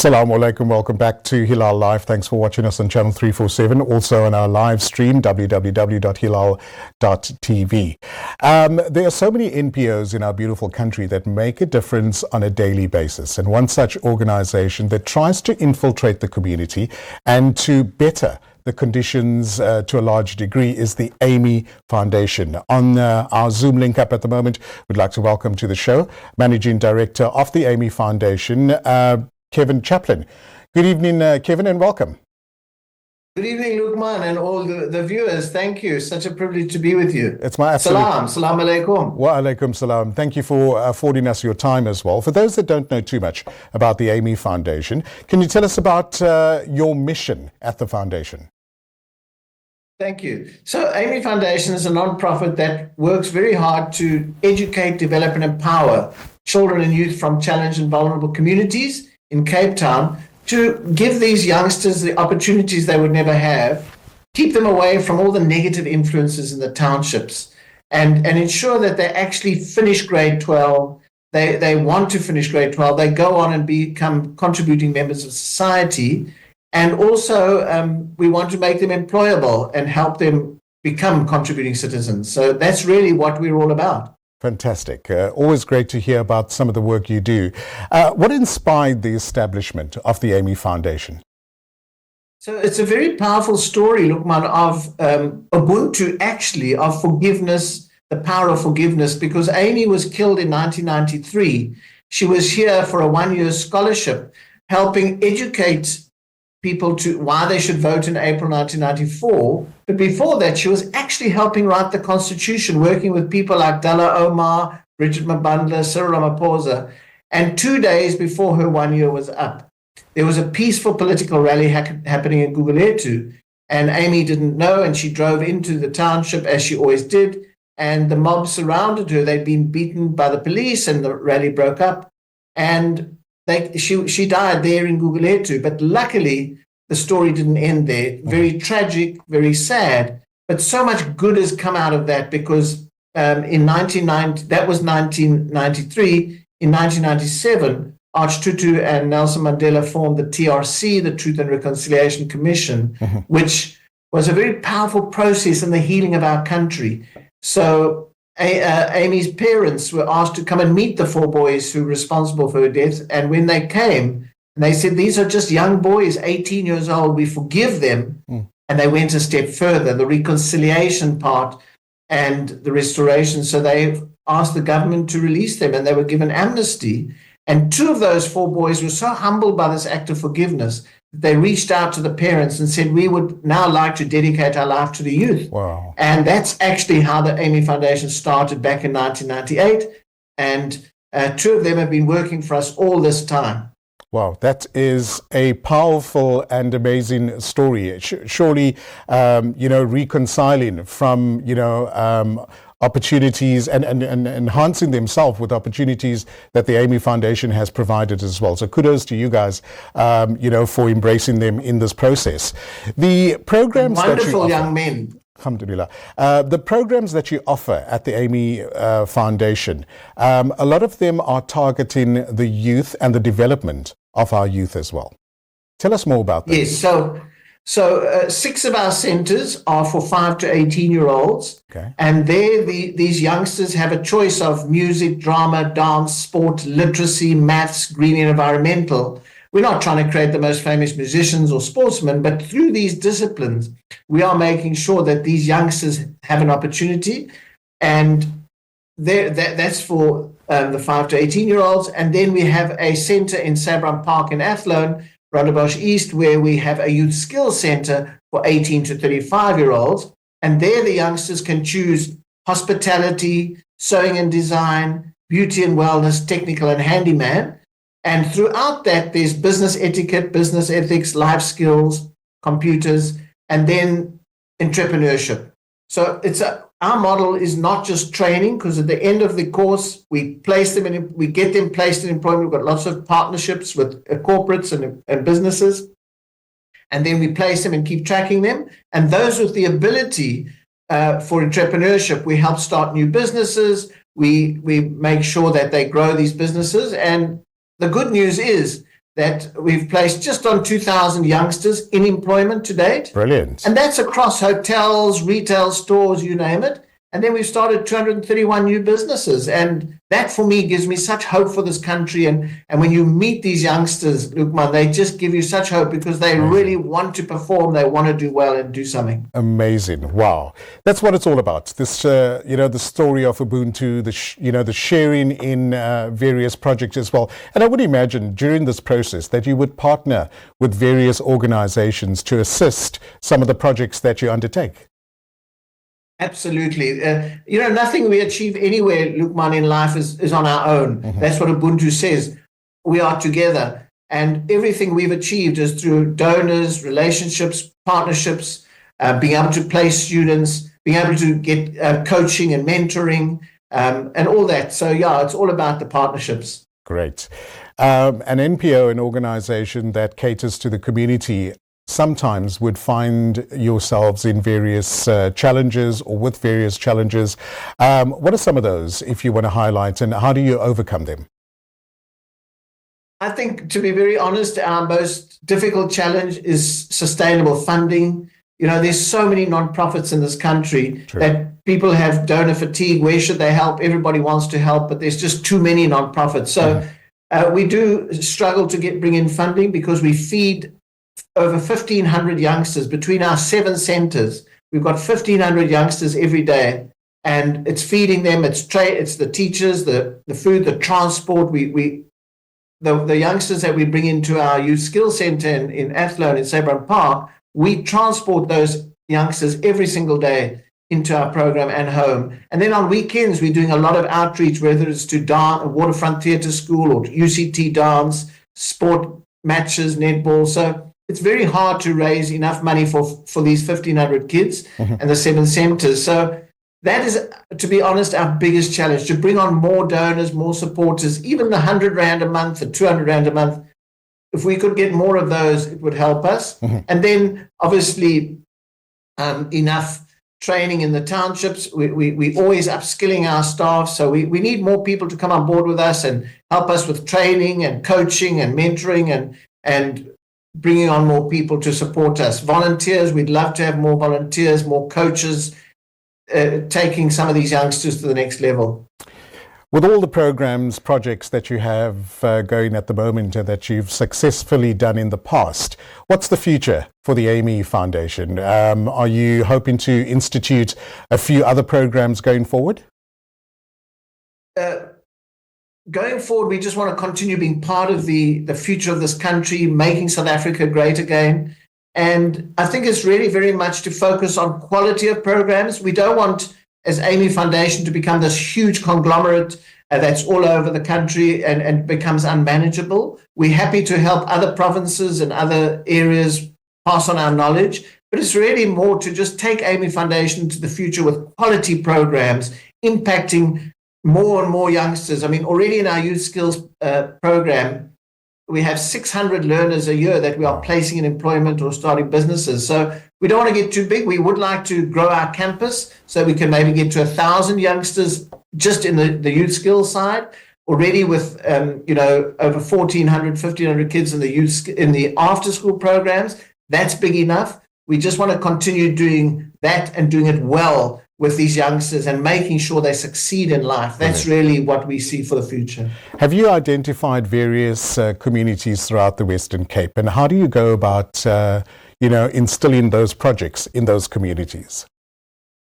Assalamu alaikum. Welcome back to Hilaal Live. Thanks for watching us on channel 347. Also on our live stream, www.hilaal.tv. There are so many NPOs in our beautiful country that make a difference on a daily basis. And one such organization that tries to infiltrate the community and to better the conditions to a large degree is the AMY Foundation. On our Zoom link up at the moment, we'd like to welcome to the show Managing Director of the AMY Foundation, Chaplin. Good evening, Kevin, and welcome. Good evening, Luqman, and all the viewers. Thank you. Such a privilege to be with you. It's my absolute... Salam alaikum. Wa alaikum salam. Thank you for affording us your time as well. For those that don't know too much about the AMY Foundation, can you tell us about your mission at the foundation? Thank you. So AMY Foundation is a non-profit that works very hard to educate, develop and empower children and youth from challenged and vulnerable communities in Cape Town to give these youngsters the opportunities they would never have, keep them away from all the negative influences in the townships, and ensure that they actually finish grade 12. They want to finish grade 12. They go on and become contributing members of society. And also, we want to make them employable and help them become contributing citizens. So that's really what we're all about. Fantastic. Always great to hear about some of the work you do. What inspired the establishment of the AMY Foundation? So it's a very powerful story, Luqman, of Ubuntu, actually, of forgiveness, the power of forgiveness, because Amy was killed in 1993. She was here for a one-year scholarship, helping educate people to why they should vote in April 1994. But before that, she was actually helping write the Constitution, working with people like Dalla Omar, Bridget Mabandla, Cyril Ramaphosa. And 2 days before her 1 year was up, there was a peaceful political rally happening in Guguletu. And Amy didn't know, and she drove into the township, as she always did. And the mob surrounded her. They'd been beaten by the police, and the rally broke up. And she died there in Guguletu, but luckily the story didn't end there. Very tragic, very sad, but so much good has come out of that, because in 1990, that was 1993. In 1997, Archtutu and Nelson Mandela formed the TRC, the Truth and Reconciliation Commission, which was a very powerful process in the healing of our country. So Amy's parents were asked to come and meet the four boys who were responsible for her death. And when they came, they said, these are just young boys, 18 years old, we forgive them. And they went a step further, the reconciliation part and the restoration. So they asked the government to release them, and they were given amnesty. And two of those four boys were so humbled by this act of forgiveness that they reached out to the parents and said, we would now like to dedicate our life to the youth. Wow. And that's actually how the AMY Foundation started back in 1998. And two of them have been working for us all this time. Wow, that is a powerful and amazing story. Surely, reconciling from, opportunities and enhancing themselves with opportunities that the AMY Foundation has provided as well. So kudos to you guys, for embracing them in this process. The programs wonderful young men. Alhamdulillah. The programs that you offer at the AMY Foundation, a lot of them are targeting the youth and the development of our youth as well. Tell us more about that. Yes, so 6 of our centers are for 5 to 18-year-olds. Okay. And there these youngsters have a choice of music, drama, dance, sport, literacy, maths, green and environmental. We're not trying to create the most famous musicians or sportsmen, but through these disciplines, we are making sure that these youngsters have an opportunity. And that's for the 5 to 18-year-olds. And then we have a center in Sabram Park in Athlone, Rondebosch East, where we have a youth skills center for 18 to 35-year-olds. And there the youngsters can choose hospitality, sewing and design, beauty and wellness, technical and handyman. And throughout that, there's business etiquette, business ethics, life skills, computers, and then entrepreneurship. So our model is not just training, because at the end of the course, we get them placed in employment. We've got lots of partnerships with corporates and businesses. And then we place them and keep tracking them. And those with the ability for entrepreneurship, we help start new businesses. We make sure that they grow these businesses. And the good news is that we've placed just on 2,000 youngsters in employment to date. Brilliant. And that's across hotels, retail stores, you name it. And then we've started 231 new businesses. And that for me gives me such hope for this country. And when you meet these youngsters, Lukman, they just give you such hope because they really want to perform. They want to do well and do something. Amazing. Wow. That's what it's all about. This, the story of Ubuntu, the sharing in various projects as well. And I would imagine during this process that you would partner with various organizations to assist some of the projects that you undertake. Absolutely. Nothing we achieve anywhere, Lukman, in life is on our own. Mm-hmm. That's what Ubuntu says. We are together. And everything we've achieved is through donors, relationships, partnerships, being able to place students, being able to get coaching and mentoring, and all that. So, it's all about the partnerships. Great. An NPO, an organization that caters to the community, sometimes would find yourselves in various challenges or with various challenges. What are some of those, if you want to highlight, and how do you overcome them? I think, to be very honest, our most difficult challenge is sustainable funding. There's so many nonprofits in this country that people have donor fatigue. Where should they help? Everybody wants to help, but there's just too many nonprofits. So we do struggle to bring in funding because we feed over 1,500 youngsters between our 7 centers. We've got 1,500 youngsters every day, and it's feeding them. It's the teachers, the food, the transport. The youngsters that we bring into our youth skills center in Athlone, in Sabron Park, we transport those youngsters every single day into our program and home. And then on weekends, we're doing a lot of outreach, whether it's to Waterfront Theatre School or UCT dance, sport matches, netball. So it's very hard to raise enough money for these 1,500 kids and the 7 centers. So that is, to be honest, our biggest challenge, to bring on more donors, more supporters, even the 100 Rand a month, the 200 Rand a month. If we could get more of those, it would help us. And then, obviously, enough training in the townships. We always upskilling our staff. So we need more people to come on board with us and help us with training and coaching and mentoring and bringing on more people to support us. Volunteers, we'd love to have more volunteers, more coaches, taking some of these youngsters to the next level. With all the programs, projects that you have going at the moment and that you've successfully done in the past, what's the future for the Amy Foundation? Are you hoping to institute a few other programs going forward? Going forward, we just want to continue being part of the future of this country, making South Africa great again. And I think it's really very much to focus on quality of programs. We don't want, as Amy Foundation, to become this huge conglomerate that's all over the country and becomes unmanageable. We're happy to help other provinces and other areas pass on our knowledge, but it's really more to just take Amy Foundation to the future with quality programs impacting more and more youngsters. I mean, already in our youth skills program, we have 600 learners a year that we are placing in employment or starting businesses. So we don't want to get too big. We would like to grow our campus so we can maybe get to 1,000 youngsters just in the youth skills side. Already with over 1,400, 1,500 kids in the after school programs. That's big enough. We just want to continue doing that and doing it well with these youngsters and making sure they succeed in life. That's really what we see for the future. Have you identified various communities throughout the Western Cape, and how do you go about instilling those projects in those communities?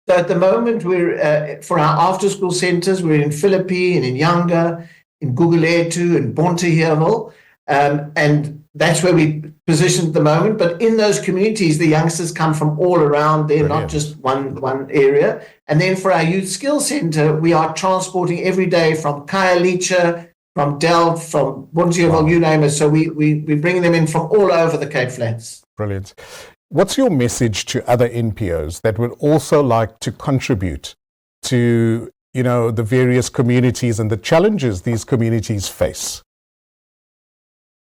So at the moment, we're for our after-school centres, we're in Philippi and in Yanga, in Gugulethu and Bonteheuwel, and that's where we positioned at the moment. But in those communities, the youngsters come from all around. They're not just one area. And then for our youth skills centre, we are transporting every day from Khayelitsha, from Delft, from Bonteheuwel, you name it. So we're bringing them in from all over the Cape Flats. Brilliant. What's your message to other NPOs that would also like to contribute to, the various communities and the challenges these communities face?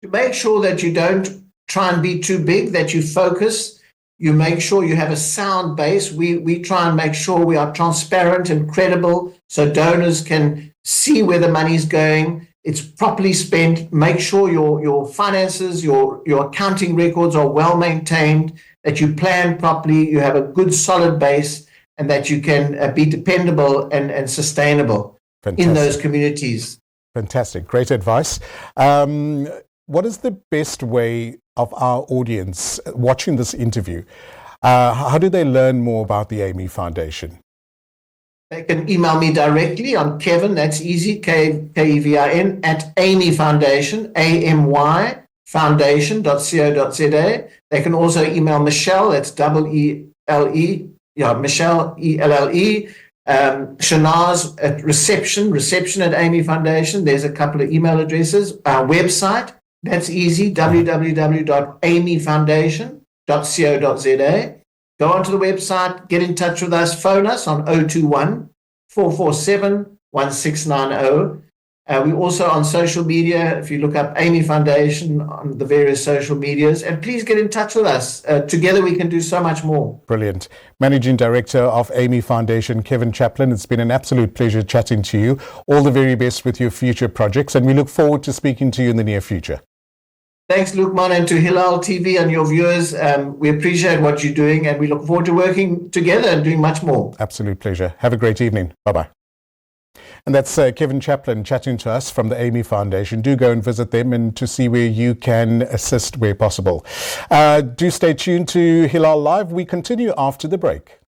To make sure that you don't try and be too big, that you focus, you make sure you have a sound base. We try and make sure we are transparent and credible so donors can see where the money is going. it's properly spent. Make sure your finances, your accounting records are well maintained, that you plan properly, you have a good solid base, and that you can be dependable and sustainable in those communities. Fantastic. Great advice. What is the best way of our audience watching this interview? How do they learn more about the Amy Foundation? They can email me directly on Kevin, that's easy, Kevin, at Amy Foundation, AMY foundation.co.za. They can also email Michelle, that's EELE, Michelle, ELLE. Shanaz at reception at Amy Foundation. There's a couple of email addresses. Our website, that's easy, www.amyfoundation.co.za. Go onto the website, get in touch with us, phone us on 021 447 1690. We're also on social media. If you look up Amy Foundation on the various social medias, and please get in touch with us. Together we can do so much more. Brilliant. Managing Director of Amy Foundation, Kevin Chaplin, it's been an absolute pleasure chatting to you. All the very best with your future projects, and we look forward to speaking to you in the near future. Thanks, Lukman, and to Hilaal TV and your viewers. We appreciate what you're doing, and we look forward to working together and doing much more. Absolute pleasure. Have a great evening. Bye-bye. And that's Kevin Chaplin chatting to us from the Amy Foundation. Do go and visit them and to see where you can assist where possible. Do stay tuned to Hilaal Live. We continue after the break.